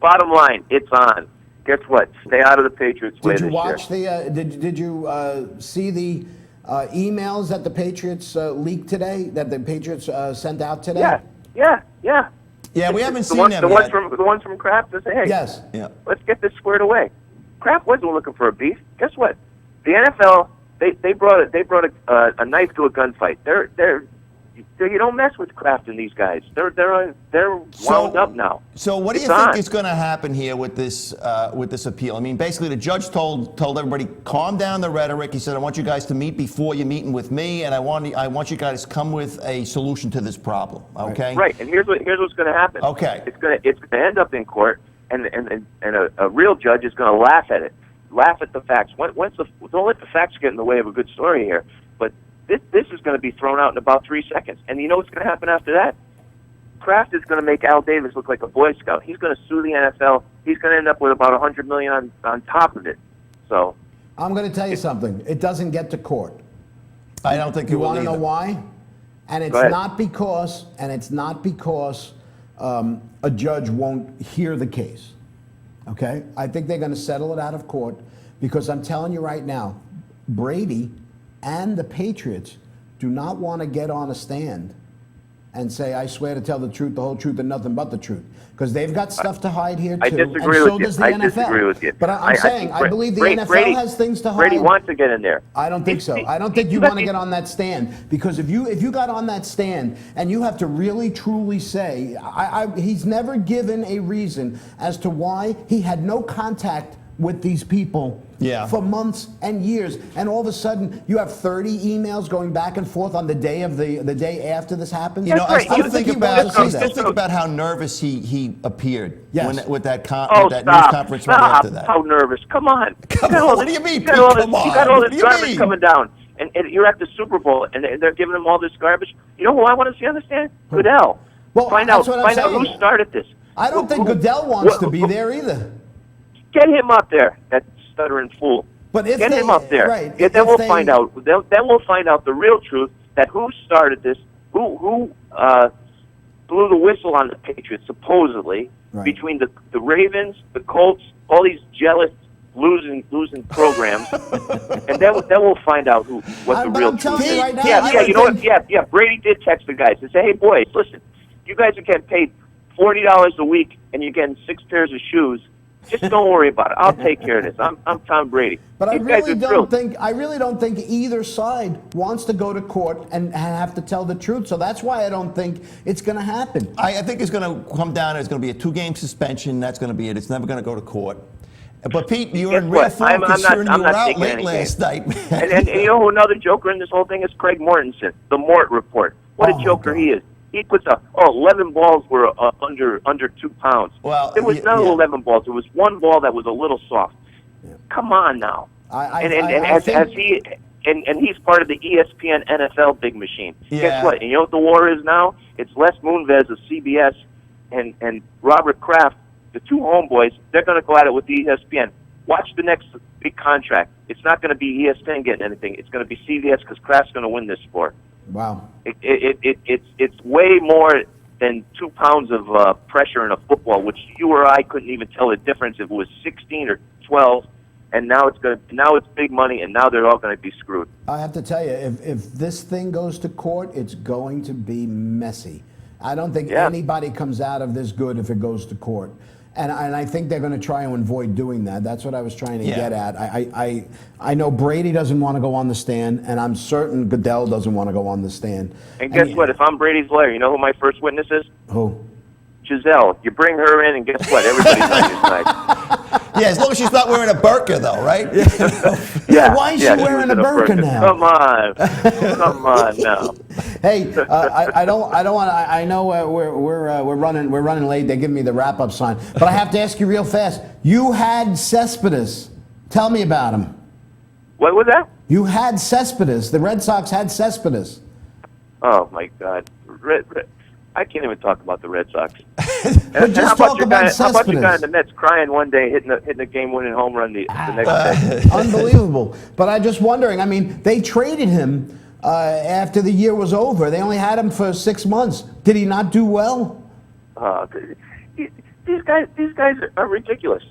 Bottom line, it's on. Guess what? Stay out of the Patriots' way this year.
Did you watch did you see the emails that the Patriots leaked today? That the Patriots sent out today?
Yeah.
Yeah, we haven't seen them
yet.
The
ones from Kraft that say, "Hey,
yes,
let's get this squared away." Kraft wasn't looking for a beef. Guess what? The NFL they brought a knife to a gunfight. You don't mess with Kraft and these guys. They're wound up now.
So what do you think is going to happen here with this appeal? I mean, basically the judge told everybody, calm down the rhetoric. He said, I want you guys to meet before you're meeting with me, and I want you guys to come with a solution to this problem. Okay.
Right. And here's what's going to happen.
Okay.
It's going to end up in court, and a real judge is going to laugh at it, laugh at the facts. Don't let the facts get in the way of a good story here. But this is going to be thrown out in about 3 seconds. And you know what's going to happen after that? Kraft is going to make Al Davis look like a Boy Scout. He's going to sue the NFL. He's going to end up with about $100 million on top of it. So
I'm going to tell you something. It doesn't get to court.
I don't think
you want to know why? And it's not because a judge won't hear the case. Okay? I think they're going to settle it out of court because I'm telling you right now, Brady and the Patriots do not want to get on a stand and say, I swear to tell the truth, the whole truth, and nothing but the truth. Because they've got stuff to hide here, too.
I disagree
and so
with you.
does the
I
NFL.
disagree with you.
But I'm saying, I believe the NFL
Brady
has things to hide.
Brady wants to get in there.
I don't think so. I don't think you want to get on that stand, because if you got on that stand and you have to really truly say, he's never given a reason as to why he had no contact with these people for months and years, and all of a sudden you have 30 emails going back and forth on the day of the day after this happened.
You know, I still think
about
about how nervous he appeared with that news
Stop.
conference right after that.
How nervous? Come on.
What do you mean?
You got all this,
Come on.
you got all
What
this
do you
garbage
mean?
coming down, and you're at the Super Bowl, and they're giving them all this garbage. You know who I want to see on the stand? Goodell.
Well,
find
that's
out
what I'm saying.
who started this.
I don't think Goodell wants to be there either.
Get him up there, that stuttering fool.
But if
Get him up there.
right?
Then we'll find out. Then we'll find out the real truth. That who started this? Who blew the whistle on the Patriots supposedly between the Ravens, the Colts, all these jealous losing programs, and then we'll find out what the real truth is.
Right now,
You know what? Yeah. Brady did text the guys and say, "Hey boys, listen, you guys are getting paid $40 a week, and you're getting 6 pairs of shoes. Just don't worry about it. I'll take care of this. I'm Tom Brady."
But I
These guys
really
are
don't think either side wants to go to court and have to tell the truth. So that's why I don't think it's going to happen.
I think it's going to come down. It's going to be a 2-game suspension. That's going to be it. It's never going to go to court. But Pete, you were in real form considering you were out late last night, man.
And you know who another joker in this whole thing is? Craig Mortensen, the Mort Report. What a joker he is. He puts 11 balls were under 2 pounds.
Well,
there was no 11 balls. There was one ball that was a little soft. Yeah. Come on now. And he's part of the ESPN NFL big machine.
Yeah.
Guess what? And you know what the war is now? It's Les Moonves of CBS and Robert Kraft, the two homeboys. They're going to go at it with the ESPN. Watch the next big contract. It's not going to be ESPN getting anything. It's going to be CBS because Kraft's going to win this sport.
Wow.
It's way more than 2 pounds of pressure in a football, which you or I couldn't even tell the difference if it was 16 or 12. And now it's big money, and now they're all going to be screwed.
I have to tell you, if this thing goes to court, it's going to be messy. I don't think anybody comes out of this good if it goes to court. And I think they're going to try and avoid doing that. That's what I was trying to get at. I know Brady doesn't want to go on the stand, and I'm certain Goodell doesn't want to go on the stand.
And guess what? If I'm Brady's lawyer, you know who my first witness is?
Who?
Giselle. You bring her in, and guess what? Everybody's on your side.
Yeah, as long as she's not wearing a burqa, though, right?
Why is she wearing a burqa now?
Come on now.
Hey, I don't want. I know we're running late. They give me the wrap up sign, but I have to ask you real fast. You had Cespedes. Tell me about him.
What was that?
You had Cespedes. The Red Sox had Cespedes.
Oh my God, I can't even talk about the Red Sox.
But just talk about Cespedes.
How about your guy in the Mets crying one day, hitting a game-winning home run the next day?
Unbelievable. But I'm just wondering. I mean, they traded him after the year was over. They only had him for 6 months. Did he not do well?
These guys are ridiculous.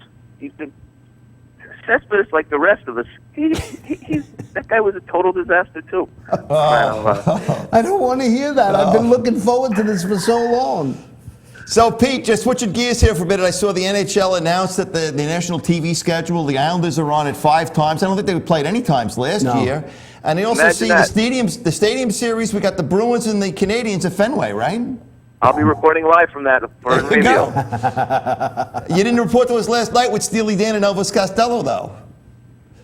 Cespedes, like the rest of us, that guy was a total disaster too.
I don't want to hear that. I've been looking forward to this for so long.
So, Pete, just switching gears here for a minute. I saw the NHL announced that the national TV schedule, the Islanders are on it 5 times. I don't think they played any times last year. And they also see the stadium series. We got the Bruins and the Canadians at Fenway, right?
I'll be reporting live from that for radio.
You didn't report to us last night with Steely Dan and Elvis Costello, though.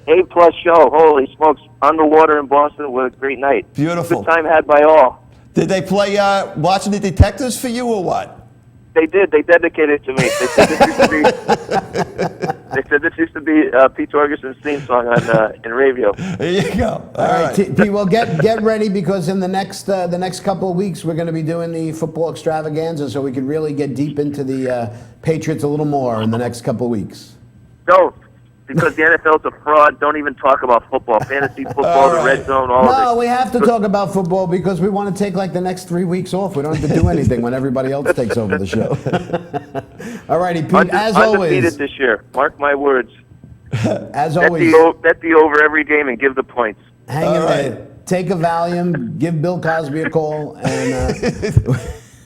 A+ show. Holy smokes. Underwater in Boston. What a great night.
Beautiful.
Good time had by all.
Did they play Watching the Detectives for you or what?
They did. They dedicated it to me. They said this used to be Pete Torgerson's theme song in radio.
There you go.
All right. Pete, well, get ready because in the next couple of weeks we're going to be doing the football extravaganza, so we can really get deep into the Patriots a little more in the next couple of weeks.
Don't. Because the NFL's a fraud. Don't even talk about football. Fantasy football, the red zone, all of it.
No, we have to talk about football because we want to take like the next 3 weeks off. We don't have to do anything when everybody else takes over the show. All righty, Pete, as always.
Undefeated this year. Mark my words.
As always.
Bet the over every game and give the points.
Hang in there. take a Valium, give Bill Cosby a call, and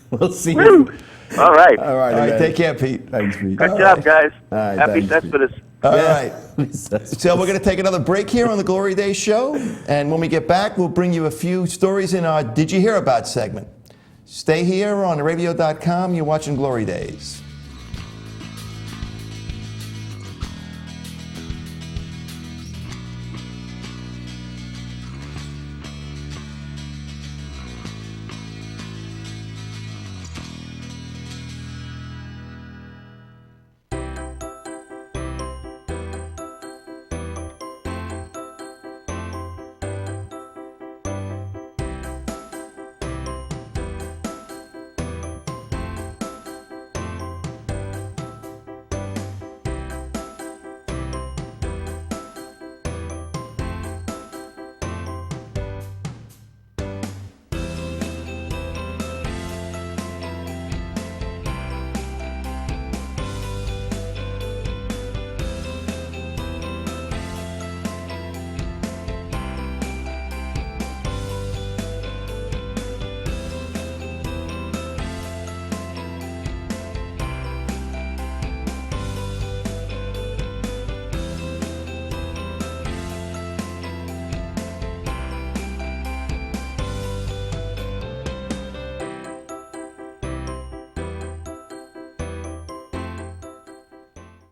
we'll see you.
All right.
All right,
All right,
man.
take care, Pete.
Thanks, Pete.
Good job, guys.
All right,
Happy
thanks,
Cespedes.
All
Yeah.
right. So we're going to take another break here on the Glory Days show. And when we get back, we'll bring you a few stories in our Did You Hear About segment. Stay here on radio.com. You're watching Glory Days.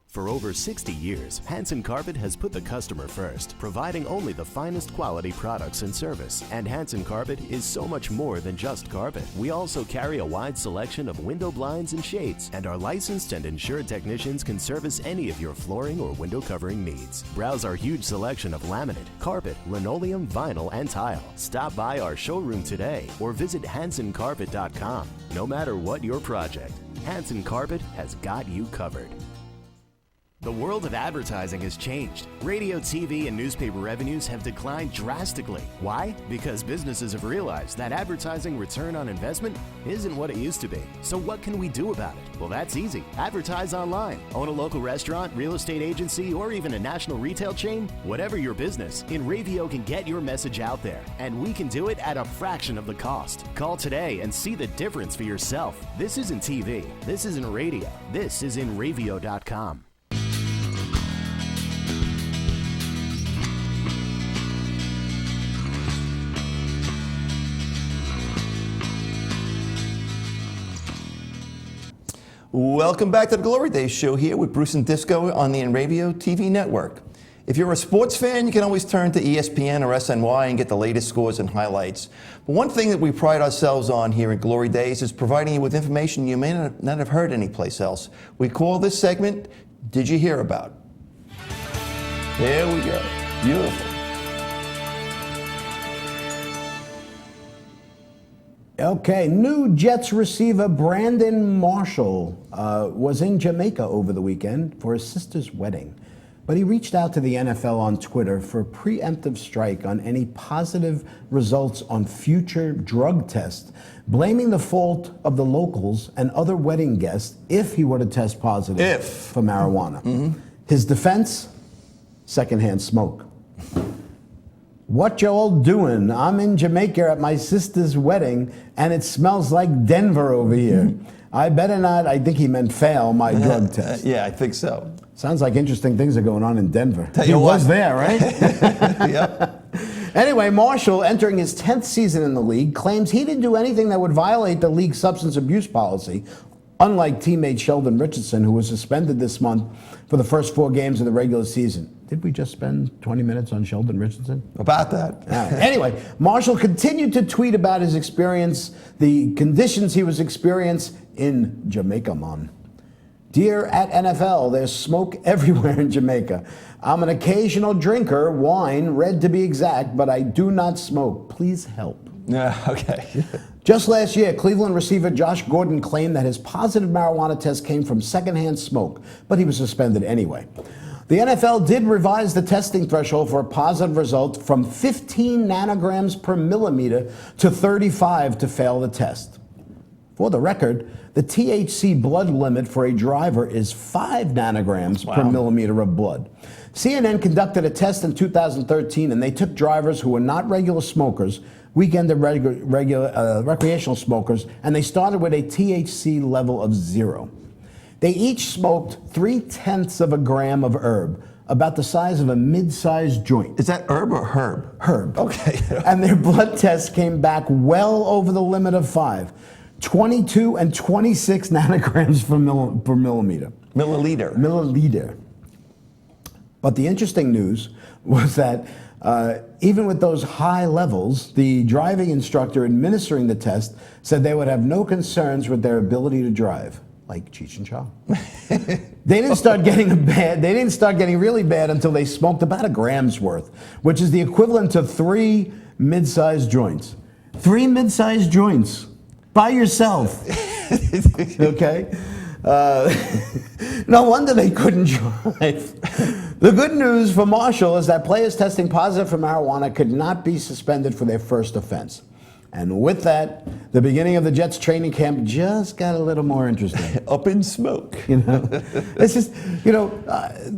For over 60 years, Hanson Carpet has put the customer first, providing only the finest quality products and service. And Hanson Carpet is so much more than just carpet. We also carry a wide selection of window blinds and shades, and our licensed and insured technicians can service any of your flooring or window covering needs. Browse our huge selection of laminate, carpet, linoleum, vinyl, and tile. Stop by our showroom today or visit hansoncarpet.com. No matter what your project, Hanson Carpet has got you covered. The world of advertising has changed. Radio, TV, and newspaper revenues have declined drastically. Why? Because businesses have realized that advertising return on investment isn't what it used to be. So what can we do about it? Well, that's easy. Advertise online. Own a local restaurant, real estate agency, or even a national retail chain? Whatever your business, InRavio can get your message out there. And we can do it at a fraction of the cost. Call today and see the difference for yourself. This isn't TV. This isn't radio. This is InRavio.com.
Welcome back to the Glory Days show here with Bruce and Disco on the InRavio TV network. If you're a sports fan, you can always turn to ESPN or SNY and get the latest scores and highlights. But one thing that we pride ourselves on here at Glory Days is providing you with information you may not have heard anyplace else. We call this segment, Did You Hear About? There we go. Beautiful.
Okay, new Jets receiver Brandon Marshall was in Jamaica over the weekend for his sister's wedding. But he reached out to the NFL on Twitter for a preemptive strike on any positive results on future drug tests, blaming the fault of the locals and other wedding guests if he were to test positive for marijuana. Mm-hmm. His defense? Secondhand smoke. What y'all doing? I'm in Jamaica at my sister's wedding, and it smells like Denver over here. I better not, I think he meant fail my drug test.
Yeah, I think so.
Sounds like interesting things are going on in Denver.
Tell
He
you what.
was there, right?
Yep.
Anyway, Marshall, entering his 10th season in the league, claims he didn't do anything that would violate the league's substance abuse policy, unlike teammate Sheldon Richardson, who was suspended this month for the first 4 games of the regular season. Did we just spend 20 minutes on Sheldon Richardson?
About that.
Anyway, Marshall continued to tweet about his experience, the conditions he was experiencing in Jamaica, man. Dear at NFL, there's smoke everywhere in Jamaica. I'm an occasional drinker, wine, red to be exact, but I do not smoke. Please help.
Yeah, okay.
Just last year, Cleveland receiver Josh Gordon claimed that his positive marijuana test came from secondhand smoke, but he was suspended anyway. The NFL did revise the testing threshold for a positive result from 15 nanograms per millimeter to 35 to fail the test. For the record, the THC blood limit for a driver is 5 nanograms per millimeter of blood. CNN conducted a test in 2013, and they took drivers who were not regular smokers, weekend and recreational smokers, and they started with a THC level of 0. They each smoked 0.3 of a gram of herb, about the size of a mid-sized joint.
Is that herb or herb?
Herb.
Okay.
And their blood tests came back well over the limit of 5. 22 and 26 nanograms per millimeter. Milliliter. But the interesting news was that even with those high levels, the driving instructor administering the test said they would have no concerns with their ability to drive, like Cheech and Chong. They didn't start getting really bad until they smoked about a gram's worth, which is the equivalent to 3 mid-sized joints. 3 mid-sized joints. By yourself. Okay? No wonder they couldn't drive. The good news for Marshall is that players testing positive for marijuana could not be suspended for their first offense. And with that, the beginning of the Jets training camp just got a little more interesting.
Up in smoke.
You know, it's just,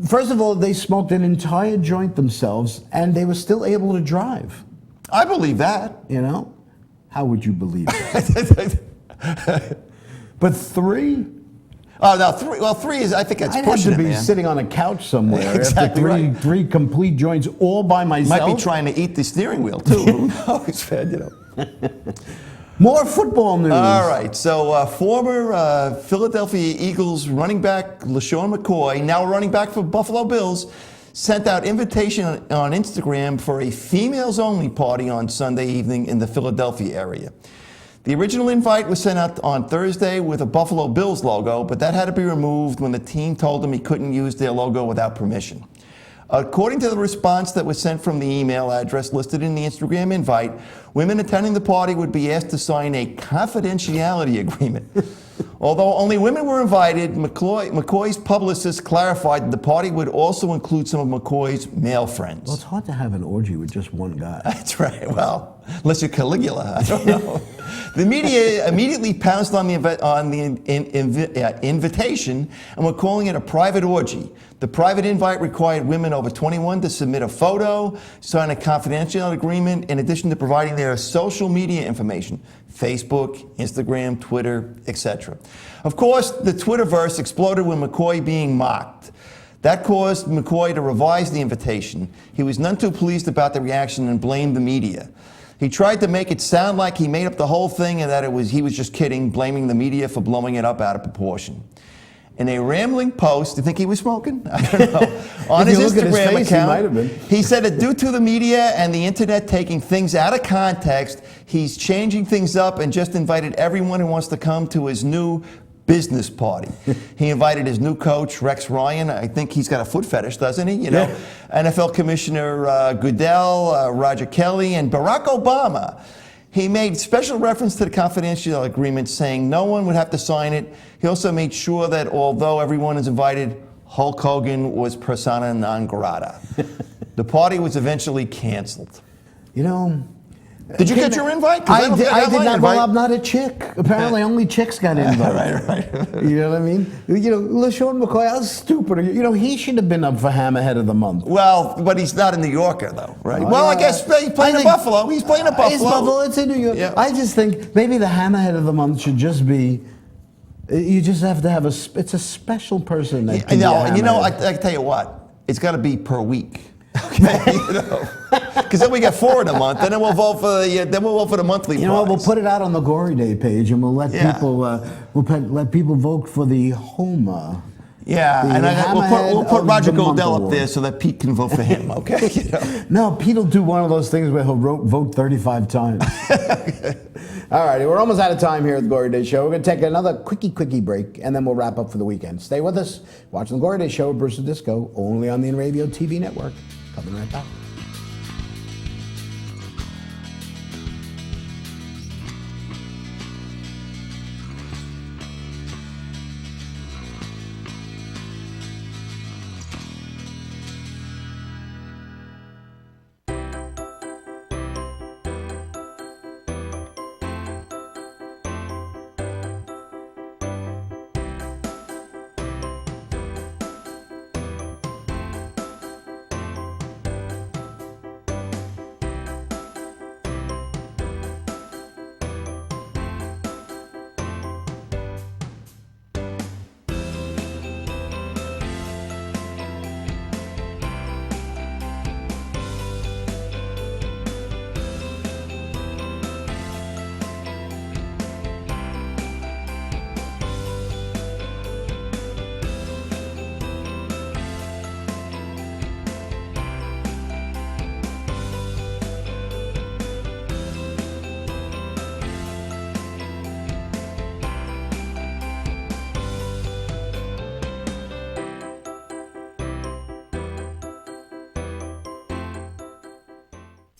first of all, they smoked an entire joint themselves, and they were still able to drive.
I believe that.
How would you believe that? But 3?
Oh, no, 3. Well, 3 is, I think that's
I'd have
pushing
to be
it, man.
sitting on a couch somewhere
Exactly
after three complete joints all by myself.
Might be trying to eat the steering wheel, too. Who knows, man,
More football news.
All right, so former Philadelphia Eagles running back LaShawn McCoy, now running back for Buffalo Bills, sent out invitation on Instagram for a females-only party on Sunday evening in the Philadelphia area. The original invite was sent out on Thursday with a Buffalo Bills logo, but that had to be removed when the team told him he couldn't use their logo without permission. According to the response that was sent from the email address listed in the Instagram invite, women attending the party would be asked to sign a confidentiality agreement. Although only women were invited, McCoy's publicist clarified that the party would also include some of McCoy's male friends.
Well, it's hard to have an orgy with just one guy.
That's right. Well, unless you're Caligula, I don't know. The media immediately pounced on the invitation and were calling it a private orgy. The private invite required women over 21 to submit a photo, sign a confidentiality agreement, in addition to providing their social media information, Facebook, Instagram, Twitter, etc. Of course, the Twitterverse exploded with McCoy being mocked. That caused McCoy to revise the invitation. He was none too pleased about the reaction and blamed the media. He tried to make it sound like he made up the whole thing and that he was just kidding, blaming the media for blowing it up out of proportion. In a rambling post, do you think he was smoking? I don't know. On his Instagram account, he said that due to the media and the internet taking things out of context, he's changing things up and just invited everyone who wants to come to his new business party. He invited his new coach, Rex Ryan. I think he's got a foot fetish, doesn't he? NFL Commissioner Goodell, Roger Kelly, and Barack Obama. He made special reference to the confidential agreement, saying no one would have to sign it. He also made sure that although everyone is invited, Hulk Hogan was persona non grata. The party was eventually canceled. Did you get your invite?
I did not. Well, I'm not a chick. Apparently, only chicks got invited.
right.
You know what I mean? LaShawn McCoy, how stupid are you? He should have been up for Hammerhead of the Month.
Well, but he's not a New Yorker, though, right? I guess he's playing in Buffalo. He's playing in Buffalo.
It's Buffalo. It's in New York.
Yeah.
I just think maybe the Hammerhead of the Month should just be. You just have to have it's a special person. That can
I can tell you what. It's got to be per week. Okay, because then we get 4 in a month, and then we'll vote for the monthly.
We'll put it out on the Gory Day page, and we'll let people let people vote for the Homer.
Yeah, and we'll put Roger Goodell up there so that Pete can vote for him. Okay.
No, Pete will do one of those things where he'll vote 35 times. All righty, we're almost out of time here at the Glory Day Show. We're going to take another quickie break, and then we'll wrap up for the weekend. Stay with us. Watching the Glory Day Show with Bruce and Disco, only on the Radio TV network. Coming right back.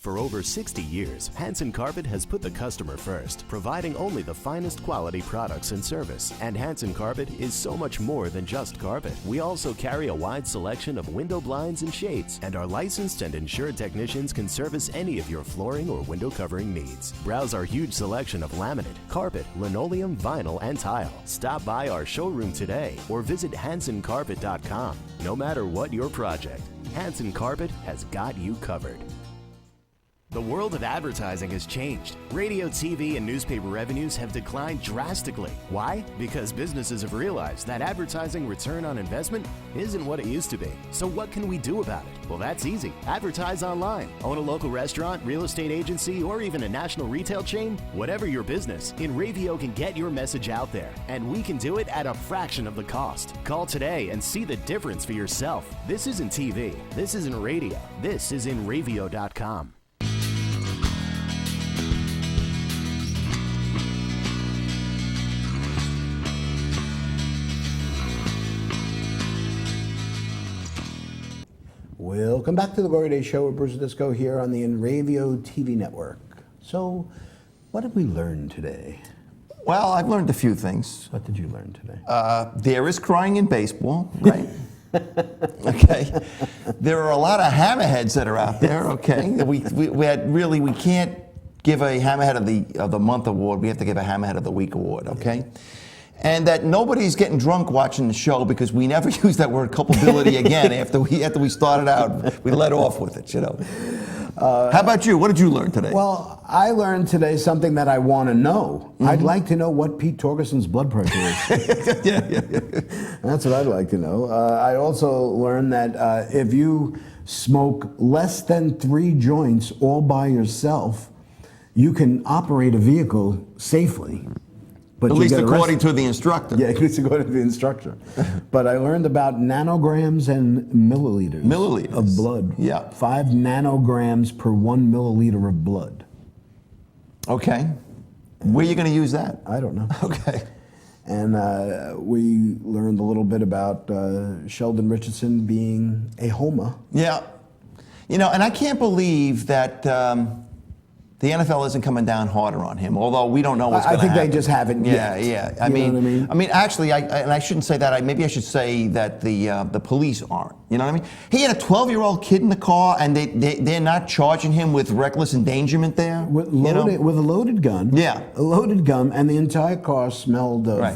For over 60 years, Hanson Carpet has put the customer first, providing only the finest quality products and service. And Hanson Carpet is so much more than just carpet. We also carry a wide selection of window blinds and shades, and our licensed and insured technicians can service any of your flooring or window covering needs. Browse our huge selection of laminate, carpet, linoleum, vinyl, and tile. Stop by our showroom today or visit HansonCarpet.com. No matter what your project, Hanson Carpet has got you covered. The world of advertising has changed. Radio, TV, and newspaper revenues have declined drastically. Why? Because businesses have realized that advertising return on investment isn't what it used to be. So what can we do about it? Well, that's easy. Advertise online. Own a local restaurant, real estate agency, or even a national retail chain? Whatever your business, InRavio can get your message out there, and we can do it at a fraction of the cost. Call today and see the difference for yourself. This isn't TV. This isn't radio. This is InRavio.com.
Welcome back to the Glory Day Show with Bruce Disco here on the InRavio TV network. So, what did we learn today?
Well, I've learned a few things.
What did you learn today?
There is crying in baseball, right? Okay. There are a lot of hammerheads that are out there. Okay. We can't give a hammerhead of the month award. We have to give a hammerhead of the week award. Okay. And that nobody's getting drunk watching the show because we never use that word culpability again after we started out. We let off with it, you know. How about you? What did you learn today?
Well, I learned today something that I want to know. Mm-hmm. I'd like to know what Pete Torgerson's blood pressure is. Yeah. That's what I'd like to know. I also learned that if you smoke less than 3 joints all by yourself, you can operate a vehicle safely. But
at least according to the instructor.
Yeah, at least according to the instructor. But I learned about nanograms and milliliters.
Milliliters.
Of blood.
Yeah.
5 nanograms per 1 milliliter of blood.
Okay. Where are you going to use that?
I don't know.
Okay.
And we learned a little bit about Sheldon Richardson being a homer.
Yeah. You know, and I can't believe that the NFL isn't coming down harder on him, although we don't know what's going to happen.
I think they just haven't yet.
Yeah.
I mean,
actually, I shouldn't say that. Maybe I should say that the police aren't. You know what I mean? He had a 12-year-old kid in the car, and they're not charging him with reckless endangerment there.
With a loaded gun.
Yeah.
A loaded gun, and the entire car smelled of.
Right.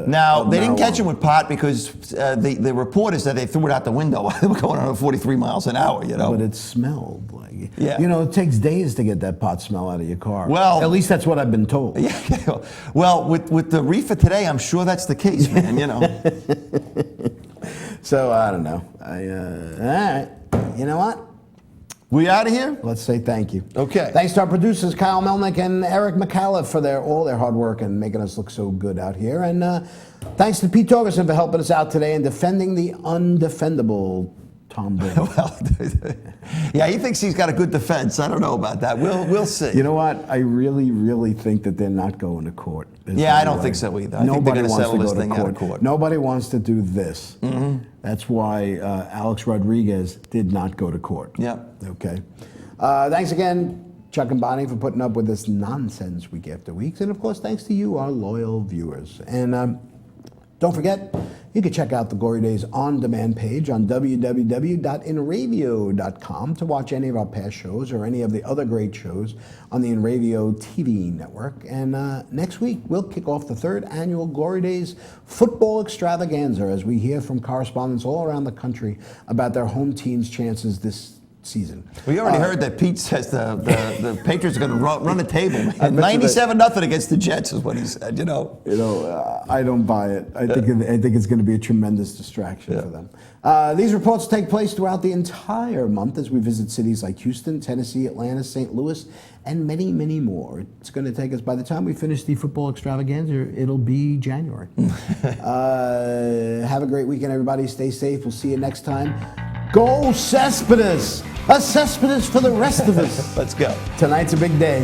Now
of
they didn't
marijuana.
catch him with pot because the report is that they threw it out the window. They were going on 43 miles an hour. You know.
But it smelled like.
Yeah.
You know, it takes days to get that pot smell out of your car.
Well,
at least that's what I've been told.
Yeah. Well, with the reefer today, I'm sure that's the case, man. You know.
So I don't know. All right. You know what?
We out of here?
Let's say thank you.
Okay.
Thanks to our producers, Kyle Melnick and Eric McAuliffe, for all their hard work and making us look so good out here. And thanks to Pete Torgerson for helping us out today and defending the undefendable Tom Brady.
Well, yeah, he thinks he's got a good defense. I don't know about that. We'll see.
You know what? I really, really think that they're not going to court.
Yeah, I don't think so either. I think they're going to settle this thing out of court.
Nobody wants to do this.
Mm-hmm.
That's why Alex Rodriguez did not go to court.
Yeah.
Okay. Thanks again, Chuck and Bonnie, for putting up with this nonsense week after week. And, of course, thanks to you, our loyal viewers. And don't forget, you can check out the Glory Days on-demand page on www.inravio.com to watch any of our past shows or any of the other great shows on the InRavio TV network. And next week, we'll kick off the 3rd annual Glory Days football extravaganza as we hear from correspondents all around the country about their home team's chances this season.
We already heard that Pete says the Patriots are going to run a table. 97-0 against the Jets is what he said. You know.
I don't buy it. I think it's going to be a tremendous distraction for them. These reports take place throughout the entire month as we visit cities like Houston, Tennessee, Atlanta, St. Louis, and many, many more. It's going to take us, by the time we finish the football extravaganza, it'll be January. Have a great weekend, everybody. Stay safe. We'll see you next time. Go Cespedes! A Cespedes for the rest of us.
Let's go.
Tonight's a big day.